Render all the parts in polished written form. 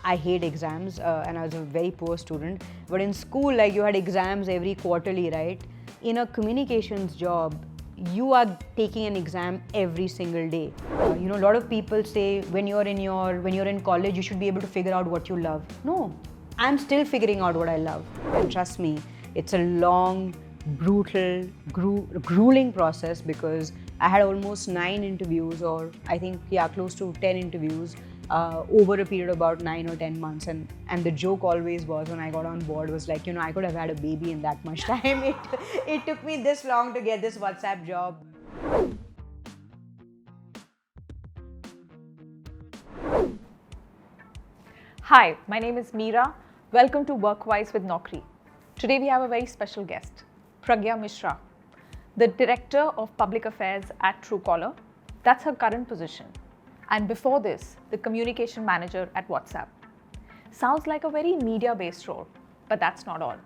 I hate exams, and I was a very poor student. But in school, like, you had exams every quarterly, right? In a communications job, you are taking an exam every single day. A lot of people say when you're in college, you should be able to figure out what you love. No, I'm still figuring out what I love. And trust me, it's a long, brutal, grueling process, because I had almost 9 interviews, or I think, yeah, close to 10 interviews over a period of about 9 or 10 months. And the joke always was, when I got on board, was like, I could have had a baby in that much time. It took me this long to get this WhatsApp job. Hi, my name is Meera. Welcome to Workwise with Naukri. Today we have a very special guest, Pragya Mishra, the Director of Public Affairs at Truecaller. That's her current position. And before this, the Communication Manager at WhatsApp. Sounds like a very media-based role, but that's not all.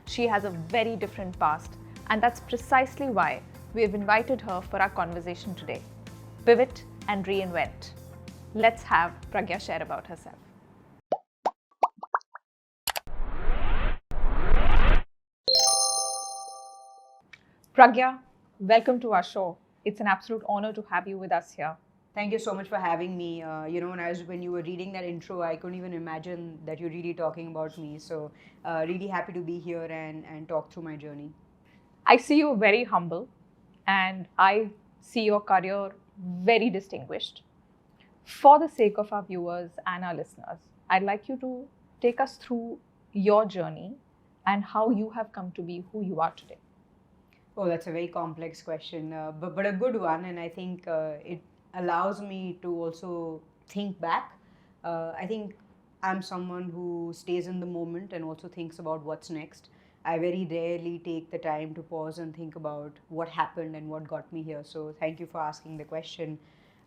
She has a very different past, and that's precisely why we have invited her for our conversation today. Pivot and reinvent. Let's have Pragya share about herself. Pragya, welcome to our show. It's an absolute honor to have you with us here. Thank you so much for having me. When you were reading that intro, I couldn't even imagine that you're really talking about me. So, really happy to be here and talk through my journey. I see you very humble, and I see your career very distinguished. For the sake of our viewers and our listeners, I'd like you to take us through your journey and how you have come to be who you are today. Oh, that's a very complex question, but a good one, and I think it allows me to also think back. I think I'm someone who stays in the moment and also thinks about what's next. I very rarely take the time to pause and think about what happened and what got me here. So, thank you for asking the question.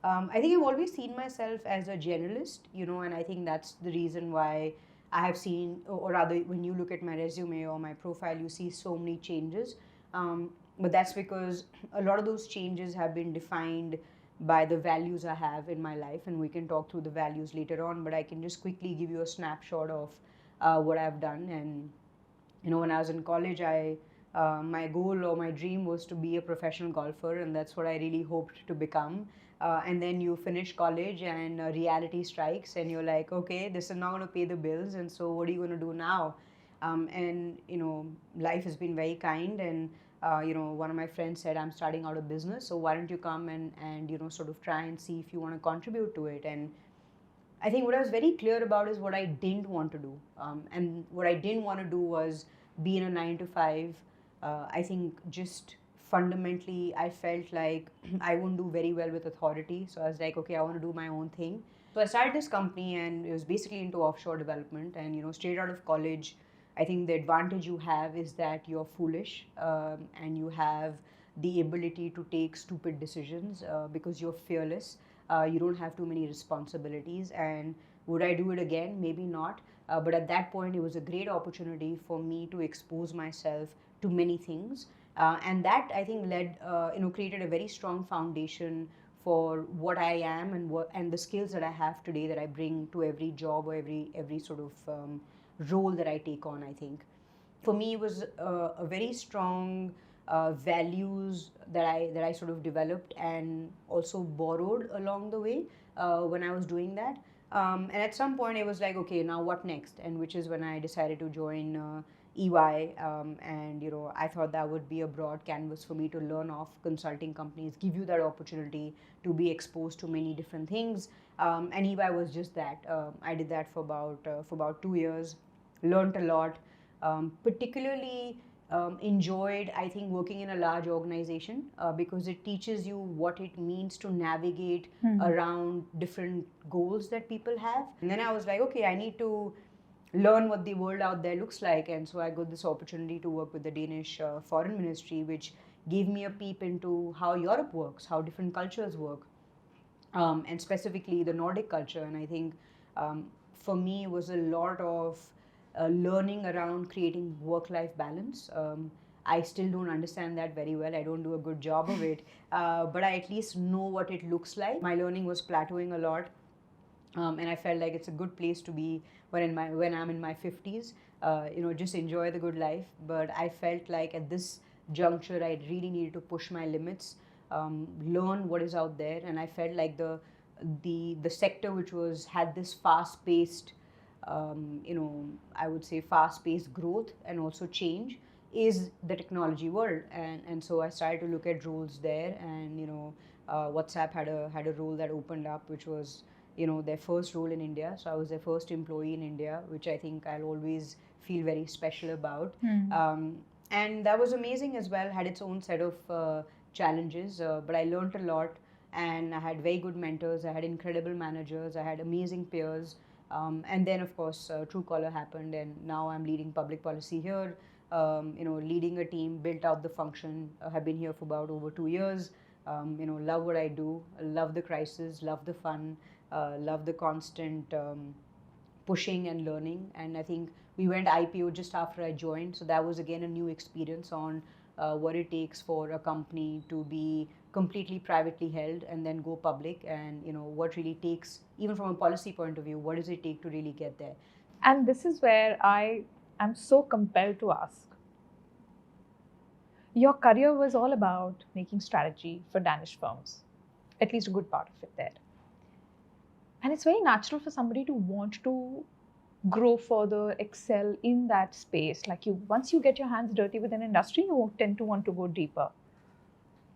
I think I've always seen myself as a generalist, and I think that's the reason why I have seen, or rather, when you look at my resume or my profile, you see so many changes. But that's because a lot of those changes have been defined by the values I have in my life, and we can talk through the values later on. But I can just quickly give you a snapshot of what I've done. And when I was in college, I my goal or my dream was to be a professional golfer, and that's what I really hoped to become. And then you finish college, and reality strikes, and you're like, okay, this is not going to pay the bills, and so what are you going to do now? And life has been very kind, and one of my friends said, I'm starting out a business, so why don't you come and sort of try and see if you want to contribute to it. And I think what I was very clear about is what I didn't want to do. And what I didn't want to do was be in a 9 to 5. I think just fundamentally, I felt like I wouldn't do very well with authority. So I was like, okay, I want to do my own thing. So I started this company, and it was basically into offshore development. And straight out of college, I think the advantage you have is that you're foolish, and you have the ability to take stupid decisions because you're fearless. You don't have too many responsibilities. And would I do it again? Maybe not. But at that point, it was a great opportunity for me to expose myself to many things. And that, I think, created a very strong foundation for what I am and the skills that I have today that I bring to every job or every sort of role that I take on, I think. For me, it was a very strong values that I sort of developed and also borrowed along the way when I was doing that. And at some point, it was like, okay, now what next? And which is when I decided to join EY, and I thought that would be a broad canvas for me to learn off. Consulting companies give you that opportunity to be exposed to many different things, and EY was just that. I did that for about 2 years, learned a lot, particularly enjoyed, I think, working in a large organization because it teaches you what it means to navigate around different goals that people have. And then I was like, okay, I need to learn what the world out there looks like. And so I got this opportunity to work with the Danish Foreign Ministry, which gave me a peep into how Europe works, how different cultures work, and specifically the Nordic culture. And I think for me, it was a lot of learning around creating work-life balance. I still don't understand that very well. I don't do a good job of it, but I at least know what it looks like. My learning was plateauing a lot. And I felt like it's a good place to be when I'm in my 50s. Just enjoy the good life. But I felt like at this juncture, I really needed to push my limits, learn what is out there, and I felt like the sector which was had this fast paced, I would say fast paced growth and also change is the technology world, and so I started to look at roles there, and WhatsApp had a role that opened up, which was their first role in India. So I was their first employee in India, which I think I'll always feel very special about. And that was amazing as well. Had its own set of challenges, but I learned a lot, and I had very good mentors. I had incredible managers. I had amazing peers. And then, of course, Truecaller happened, and now I'm leading public policy here. Leading a team, built out the function. Have been here for about over 2 years. Love what I do. Love the crisis. Love the fun. Love the constant pushing and learning. And I think we went IPO just after I joined, so that was again a new experience on what it takes for a company to be completely privately held and then go public, and what really takes, even from a policy point of view, what does it take to really get there. And this is where I am so compelled to ask. Your career was all about making strategy for Danish firms, at least a good part of it there. And it's very natural for somebody to want to grow further, excel in that space. Like once you get your hands dirty with an industry, you tend to want to go deeper.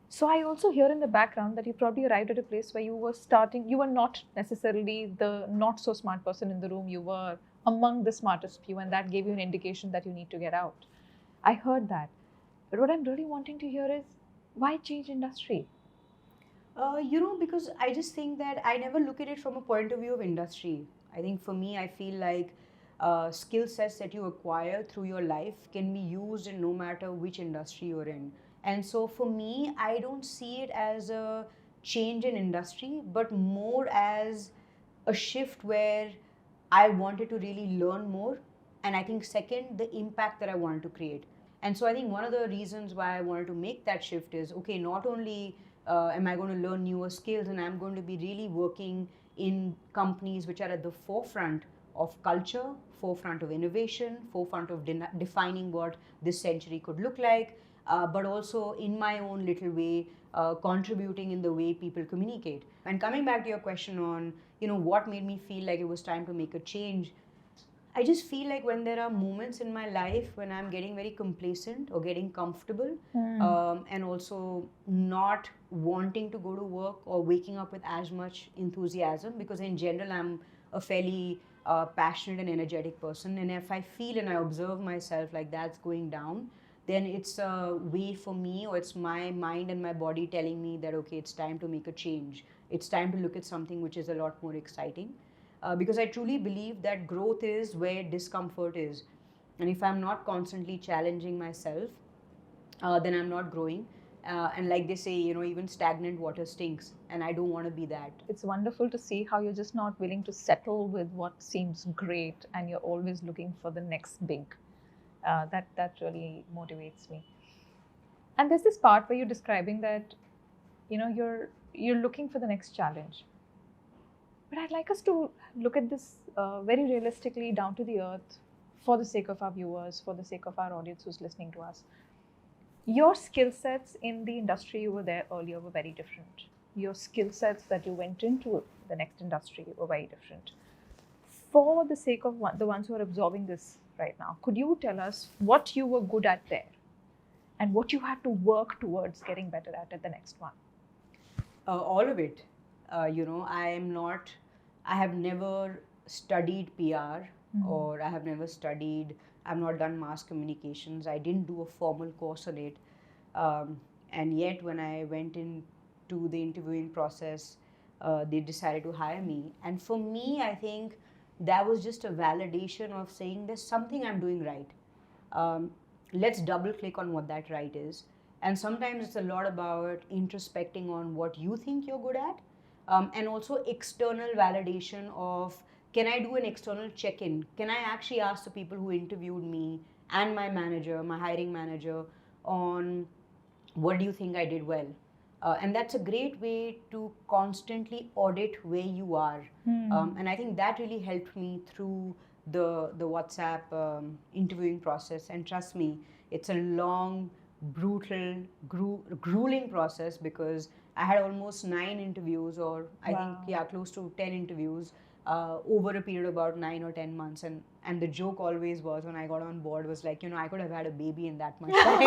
So I also hear in the background that you probably arrived at a place where you were not necessarily the not so smart person in the room, you were among the smartest few, and that gave you an indication that you need to get out. I heard that. But what I'm really wanting to hear is, why change industry? Because I just think that I never look at it from a point of view of industry. I think for me, I feel like skill sets that you acquire through your life can be used in no matter which industry you're in. And so for me, I don't see it as a change in industry, but more as a shift where I wanted to really learn more. And I think, second, the impact that I wanted to create. And so I think one of the reasons why I wanted to make that shift is okay, not only am I going to learn newer skills, and I'm going to be really working in companies which are at the forefront of culture, forefront of innovation, forefront of defining what this century could look like, but also in my own little way, contributing in the way people communicate. And coming back to your question on, what made me feel like it was time to make a change, I just feel like when there are moments in my life when I'm getting very complacent or getting comfortable, and also not wanting to go to work or waking up with as much enthusiasm, because in general I'm a fairly passionate and energetic person. And if I feel and I observe myself like that's going down, then it's a way for me, or it's my mind and my body telling me that okay, it's time to make a change. It's time to look at something which is a lot more exciting, because I truly believe that growth is where discomfort is. And if I'm not constantly challenging myself, then I'm not growing. And like they say, even stagnant water stinks, and I don't want to be that. It's wonderful to see how you're just not willing to settle with what seems great, and you're always looking for the next big. That really motivates me. And there's this part where you're describing that, you're looking for the next challenge. But I'd like us to look at this very realistically, down to the earth, for the sake of our viewers, for the sake of our audience who's listening to us. Your skill sets in the industry you were there earlier were very different. Your skill sets that you went into the next industry were very different. For the sake of the ones who are absorbing this right now, could you tell us what you were good at there and what you had to work towards getting better at the next one? All of it. I have never studied PR, or I have never studied, I've not done mass communications. I didn't do a formal course on it. And yet, when I went into the interviewing process, they decided to hire me. And for me, I think that was just a validation of saying there's something I'm doing right. Let's double click on what that right is. And sometimes it's a lot about introspecting on what you think you're good at, and also external validation of, can I do an external check-in? Can I actually ask the people who interviewed me and my manager, my hiring manager, on what do you think I did well? And that's a great way to constantly audit where you are. And I think that really helped me through the WhatsApp interviewing process. And trust me, it's a long, brutal, grueling process, because I had almost 9 interviews, or I think, Wow. yeah, close to 10 interviews over a period of about 9 or 10 months. And the joke always was, when I got on board, was like, I could have had a baby in that much time.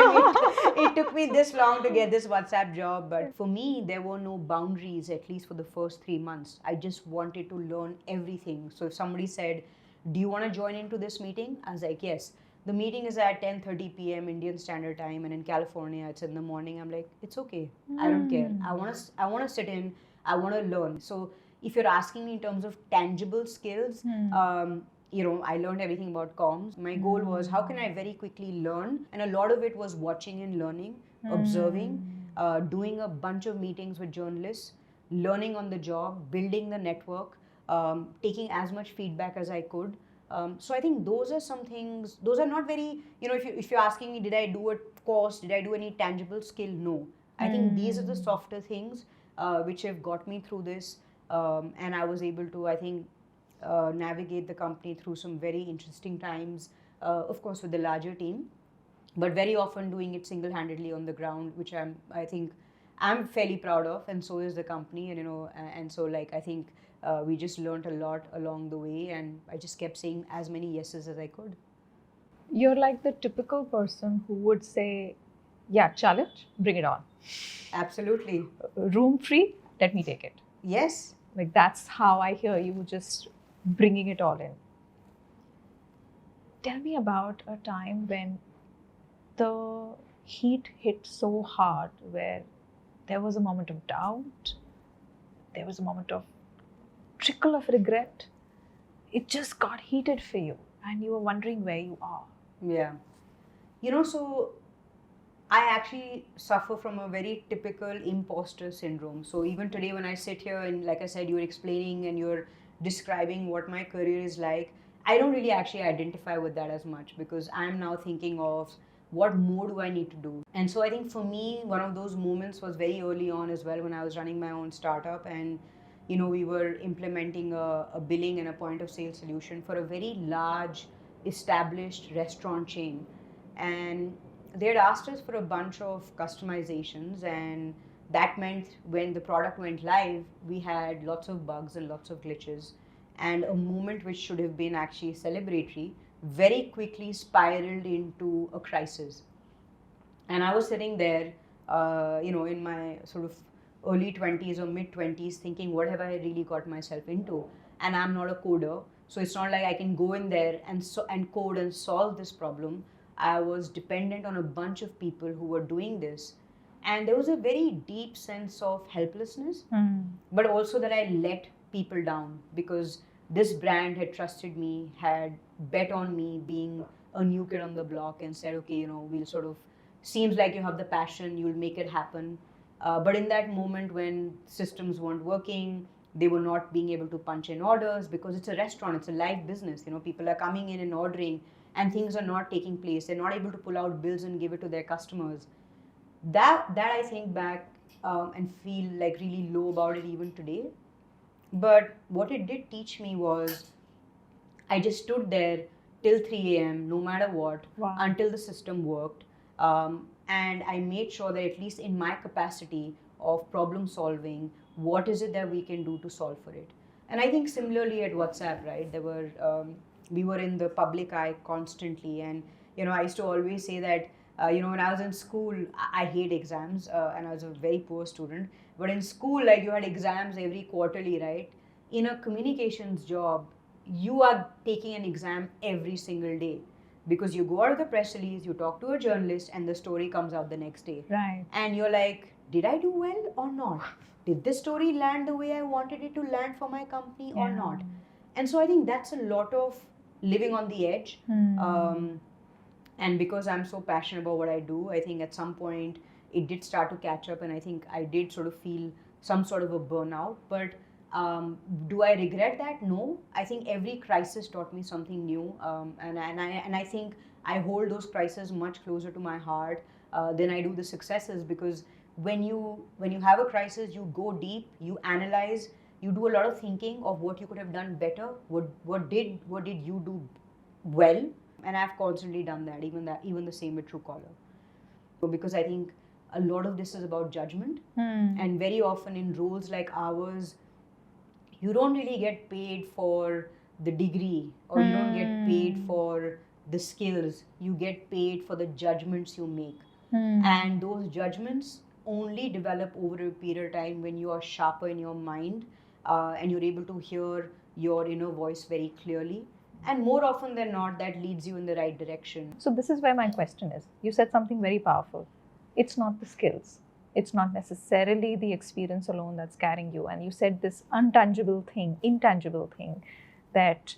It took me this long to get this WhatsApp job. But for me, there were no boundaries, at least for the first 3 months. I just wanted to learn everything. So if somebody said, do you want to join into this meeting? I was like, yes. The meeting is at 10:30 p.m. Indian Standard Time, and in California it's in the morning. I'm like, it's okay. I don't care. I want to sit in. I want to learn. So if you're asking me in terms of tangible skills, I learned everything about comms. My goal was, how can I very quickly learn? And a lot of it was watching and learning, observing, doing a bunch of meetings with journalists, learning on the job, building the network, taking as much feedback as I could. So I think those are some things. Those are not very, if you're asking me, did I do a course? Did I do any tangible skill? No. I think these are the softer things which have got me through this. And I was able to, I think, navigate the company through some very interesting times, of course, with the larger team, but very often doing it single-handedly on the ground, which I think I'm fairly proud of, and so is the company. And so, like, I think we just learned a lot along the way, and I just kept saying as many yeses as I could. You're like the typical person who would say, yeah, challenge, bring it on. Absolutely. Room free, let me take it. Yes. Like, that's how I hear you, just bringing it all in. Tell me about a time when the heat hit so hard, where there was a moment of doubt, there was a moment of trickle of regret. It just got heated for you, and you were wondering where you are. Yeah. So I actually suffer from a very typical imposter syndrome. So even today, when I sit here and, like I said, you're explaining and you're describing what my career is like, I don't really actually identify with that as much, because I'm now thinking of what more do I need to do. And so I think for me, one of those moments was very early on as well, when I was running my own startup, and we were implementing a billing and a point of sale solution for a very large established restaurant chain. And they had asked us for a bunch of customizations, and that meant when the product went live, we had lots of bugs and lots of glitches. And a moment which should have been actually celebratory very quickly spiraled into a crisis. And I was sitting there, in my sort of early 20s or mid 20s, thinking, what have I really got myself into? And I'm not a coder, so it's not like I can go in there and code and solve this problem. I was dependent on a bunch of people who were doing this, and there was a very deep sense of helplessness, but also that I let people down, because this brand had trusted me, had bet on me being a new kid on the block, and said, okay, we'll sort of, seems like you have the passion, you'll make it happen. But in that moment, when systems weren't working, they were not being able to punch in orders, because it's a restaurant, it's a live business. People are coming in and ordering, and things are not taking place. They're not able to pull out bills and give it to their customers. That I think back and feel like really low about it even today. But what it did teach me was, I just stood there till 3 a.m., no matter what, Wow. until the system worked. And I made sure that, at least in my capacity of problem solving, what is it that we can do to solve for it? And I think similarly at WhatsApp, right, we were in the public eye constantly. And, I used to always say that, when I was in school, I hate exams, and I was a very poor student. But in school, like, you had exams every quarterly, right? In a communications job, you are taking an exam every single day, because you go out of the press release, you talk to a journalist, and the story comes out the next day. Right. And you're like, did I do well or not? Did this story land the way I wanted it to land for my company or not? And so I think that's a lot of living on the edge. And because I'm so passionate about what I do, I think at some point it did start to catch up, and I think I did sort of feel some sort of a burnout. But do I regret that? No. I think every crisis taught me something new, and I think I hold those crises much closer to my heart than I do the successes, because when you have a crisis, you go deep, you analyze, you do a lot of thinking of what you could have done better, what did you do well. And I've constantly done that, even the same with Truecaller, because I think a lot of this is about judgment. And very often in roles like ours, you don't really get paid for the degree, or you don't get paid for the skills. You get paid for the judgments you make. And those judgments only develop over a period of time when you are sharper in your mind, and you're able to hear your inner voice very clearly. And more often than not, that leads you in the right direction. So this is where my question is. You said something very powerful. It's not the skills. It's not necessarily the experience alone that's carrying you. And you said this intangible thing, that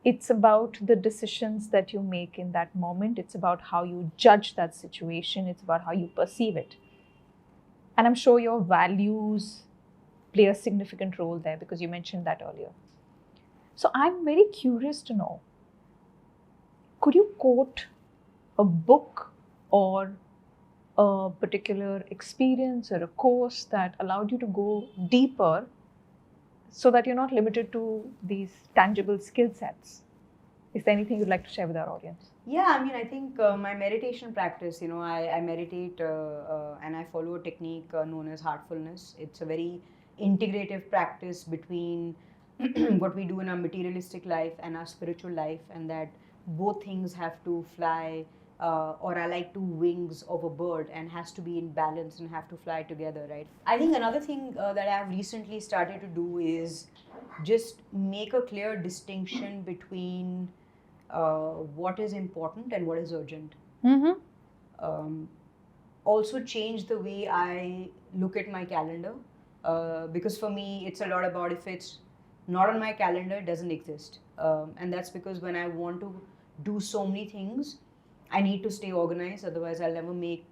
it's about the decisions that you make in that moment. It's about how you judge that situation. It's about how you perceive it. And I'm sure your values play a significant role there, because you mentioned that earlier. So I'm very curious to know, could you quote a book or a particular experience or a course that allowed you to go deeper, so that you're not limited to these tangible skill sets? Is there anything you'd like to share with our audience? Yeah, I mean, I think my meditation practice, I meditate and I follow a technique known as Heartfulness. It's a very integrative practice between what we do in our materialistic life and our spiritual life, and that both things have to fly, or are like two wings of a bird, and has to be in balance and have to fly together, right? I think another thing that I've recently started to do is just make a clear distinction between what is important and what is urgent. Also change the way I look at my calendar, because for me it's a lot about, if it's not on my calendar, it doesn't exist. And that's because when I want to do so many things, I need to stay organized. Otherwise I'll never make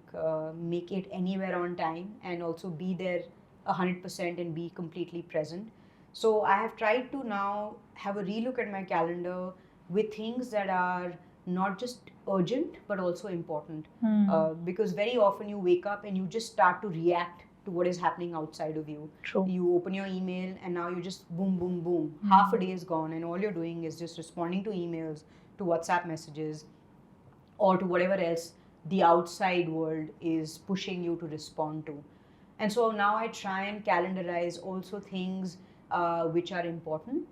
it anywhere on time, and also be there 100% and be completely present. So I have tried to now have a relook at my calendar with things that are not just urgent but also important. Because very often you wake up and you just start to react to what is happening outside of you. True. You open your email and now you just boom, boom, boom. Half a day is gone, and all you're doing is just responding to emails, to WhatsApp messages, or to whatever else the outside world is pushing you to respond to. And so now I try and calendarize also things which are important.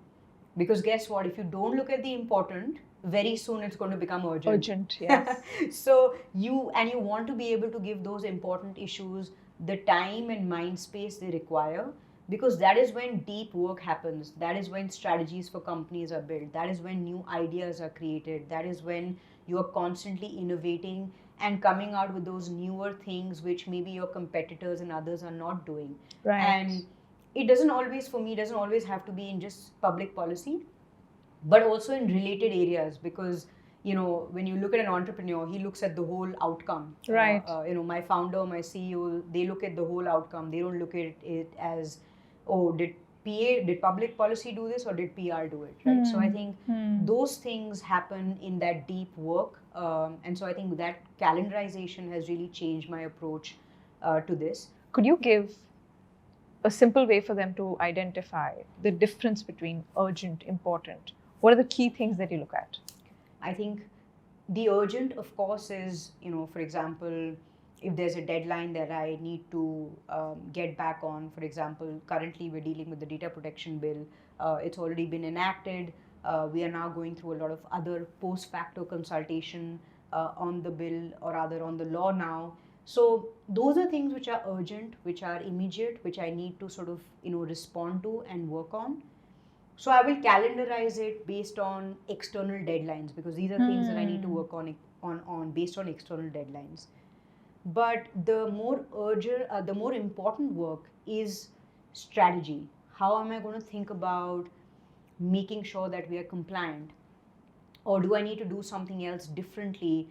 Because guess what? If you don't look at the important, very soon it's going to become urgent. Urgent, yes. So you want to be able to give those important issues the time and mind space they require, because that is when deep work happens. That is when strategies for companies are built. That is when new ideas are created. That is when you are constantly innovating and coming out with those newer things which maybe your competitors and others are not doing. Right. And it doesn't always have to be in just public policy, but also in related areas. Because when you look at an entrepreneur, he looks at the whole outcome. Right. My founder, my CEO, they look at the whole outcome. They don't look at it as, oh, did public policy do this, or did PR do it, right? So I think those things happen in that deep work, and so I think that calendarization has really changed my approach to this. Could you give a simple way for them to identify the difference between urgent, important? What are the key things that you look at? I think the urgent, of course, is, for example, if there's a deadline that I need to get back on. For example, currently we're dealing with the data protection bill. It's already been enacted. We are now going through a lot of other post-facto consultation on the bill, or rather on the law now. So those are things which are urgent, which are immediate, which I need to sort of respond to and work on. So I will calendarize it based on external deadlines, because these are things that I need to work on based on external deadlines. But the more urgent, the more important work is strategy. How am I going to think about making sure that we are compliant, or do I need to do something else differently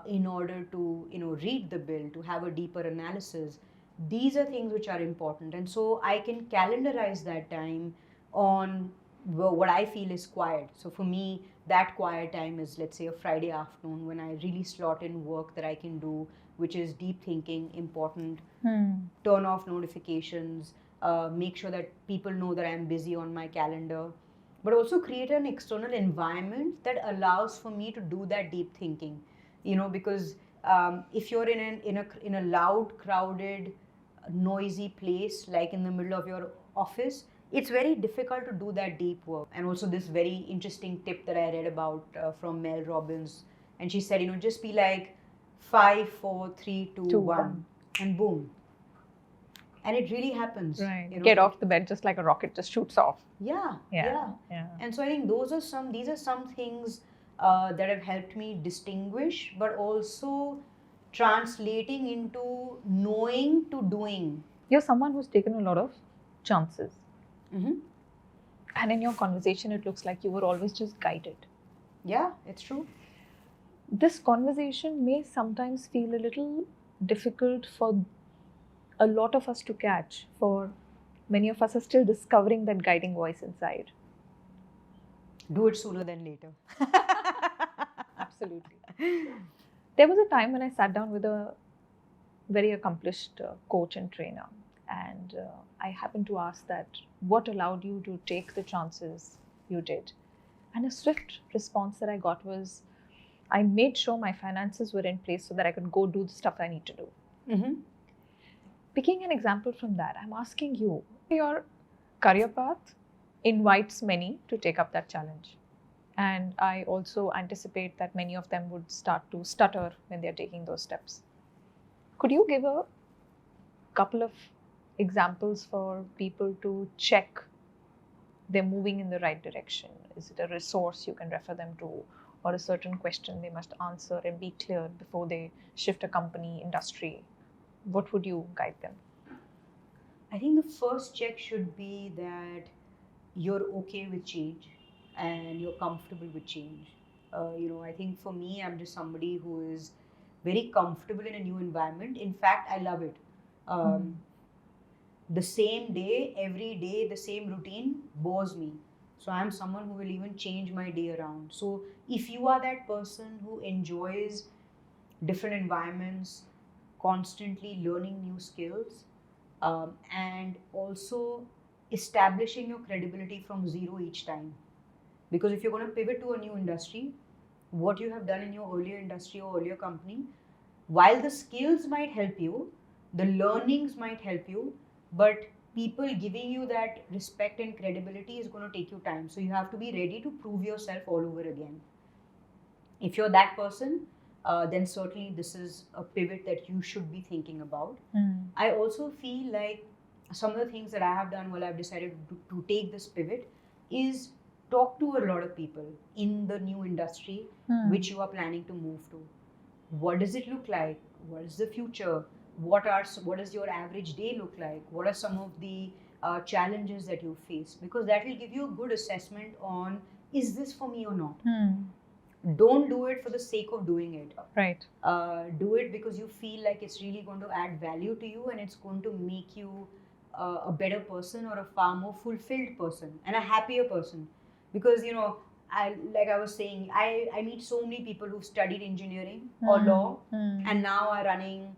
in order to read the bill, to have a deeper analysis? These are things which are important, and so I can calendarize that time on what I feel is quiet. So for me, that quiet time is, let's say, a Friday afternoon, when I really slot in work that I can do which is deep thinking, important. Hmm. Turn off notifications, make sure that people know that I'm busy on my calendar, but also create an external environment that allows for me to do that deep thinking. Because if you're in a loud, crowded, noisy place like in the middle of your office, it's very difficult to do that deep work. And also this very interesting tip that I read about from Mel Robbins, and she said, just be like 5, 4, 3, 2, 1, and boom, and it really happens. Right. Get off the bed just like a rocket, just shoots off. Yeah. And so I think these are some things that have helped me distinguish, but also translating into knowing to doing. You're someone who's taken a lot of chances. Mm-hmm. And in your conversation, it looks like you were always just guided. Yeah, it's true. This conversation may sometimes feel a little difficult for a lot of us to catch, for many of us are still discovering that guiding voice inside. Do it sooner than later. Absolutely. There was a time when I sat down with a very accomplished coach and trainer, and I happened to ask that, what allowed you to take the chances you did? And a swift response that I got was, I made sure my finances were in place so that I could go do the stuff I need to do. Mm-hmm. Picking an example from that, I'm asking you, your career path invites many to take up that challenge. And I also anticipate that many of them would start to stutter when they're taking those steps. Could you give a couple of examples for people to check they're moving in the right direction? Is it a resource you can refer them to, or a certain question they must answer and be clear before they shift a company, industry? What would you guide them? I think the first check should be that you're okay with change and you're comfortable with change. I think for me, I'm just somebody who is very comfortable in a new environment. In fact, I love it. The same day, every day, the same routine bores me. So I'm someone who will even change my day around. So if you are that person who enjoys different environments, constantly learning new skills, and also establishing your credibility from zero each time. Because if you're going to pivot to a new industry, what you have done in your earlier industry or earlier company, while the skills might help you, the learnings might help you, but people giving you that respect and credibility is going to take you time. So you have to be ready to prove yourself all over again. If you're that person, then certainly this is a pivot that you should be thinking about. I also feel like some of the things that I have done while I've decided to take this pivot is talk to a lot of people in the new industry which you are planning to move to. What does it look like? What is the future? What does your average day look like? What are some of the challenges that you face? Because that will give you a good assessment on, is this for me or not? Don't do it for the sake of doing it. Right. Do it because you feel like it's really going to add value to you and it's going to make you a better person or a far more fulfilled person and a happier person. Because, I was saying, I meet so many people who've studied engineering or law and now are running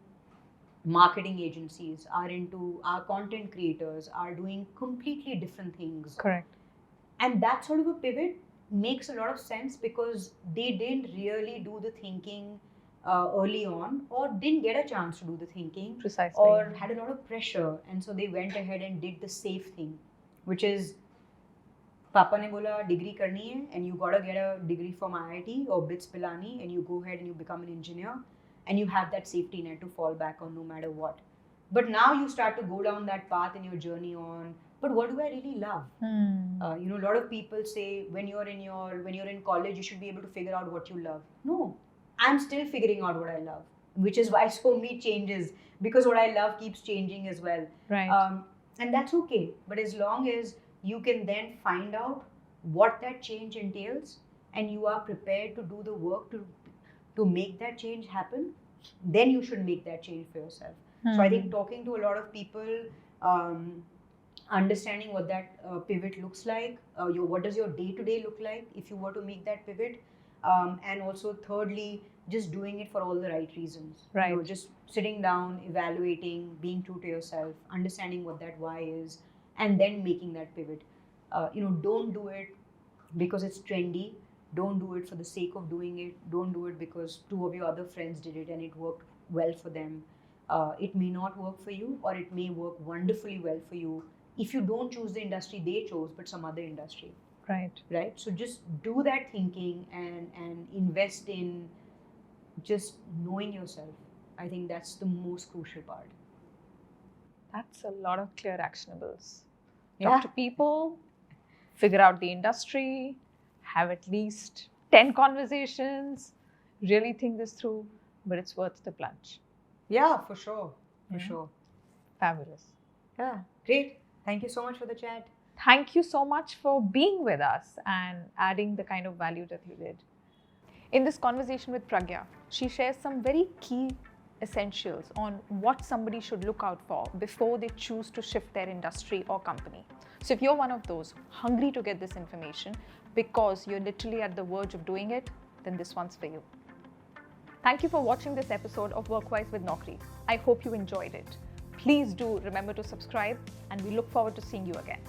marketing agencies, are content creators, are doing completely different things. Correct. And that sort of a pivot makes a lot of sense because they didn't really do the thinking early on, or didn't get a chance to do the thinking. Precisely. Or had a lot of pressure, and so they went ahead and did the safe thing, which is Papa ne bola degree karni hai and you gotta get a degree from IIT or BITS Pilani and you go ahead and you become an engineer and you have that safety net to fall back on no matter what. But now you start to go down that path in your journey on, but what do I really love? A lot of people say when you're in college, you should be able to figure out what you love. No, I'm still figuring out what I love, which is why so many changes, because what I love keeps changing as well. Right. And that's okay. But as long as you can then find out what that change entails and you are prepared to do the work to make that change happen, then you should make that change for yourself. So I think talking to a lot of people, understanding what that pivot looks like, what does your day-to-day look like if you were to make that pivot, And also, thirdly, just doing it for all the right reasons. Right. Just sitting down, evaluating, being true to yourself, understanding what that why is, and then making that pivot. Don't do it because it's trendy. Don't do it for the sake of doing it. Don't do it because two of your other friends did it and it worked well for them. It may not work for you, or it may work wonderfully well for you if you don't choose the industry they chose, but some other industry. Right? So just do that thinking and invest in just knowing yourself. I think that's the most crucial part. That's a lot of clear actionables. Yeah. Talk to people, figure out the industry, have at least 10 conversations, really think this through, but it's worth the plunge. Yeah, for sure. For Yeah. sure. Fabulous. Yeah. Great. Thank you so much for the chat. Thank you so much for being with us and adding the kind of value that you did. In this conversation with Pragya, she shares some very key essentials on what somebody should look out for before they choose to shift their industry or company. So if you're one of those hungry to get this information because you're literally at the verge of doing it, then this one's for you. Thank you for watching this episode of Workwise with Naukri. I hope you enjoyed it. Please do remember to subscribe, and we look forward to seeing you again.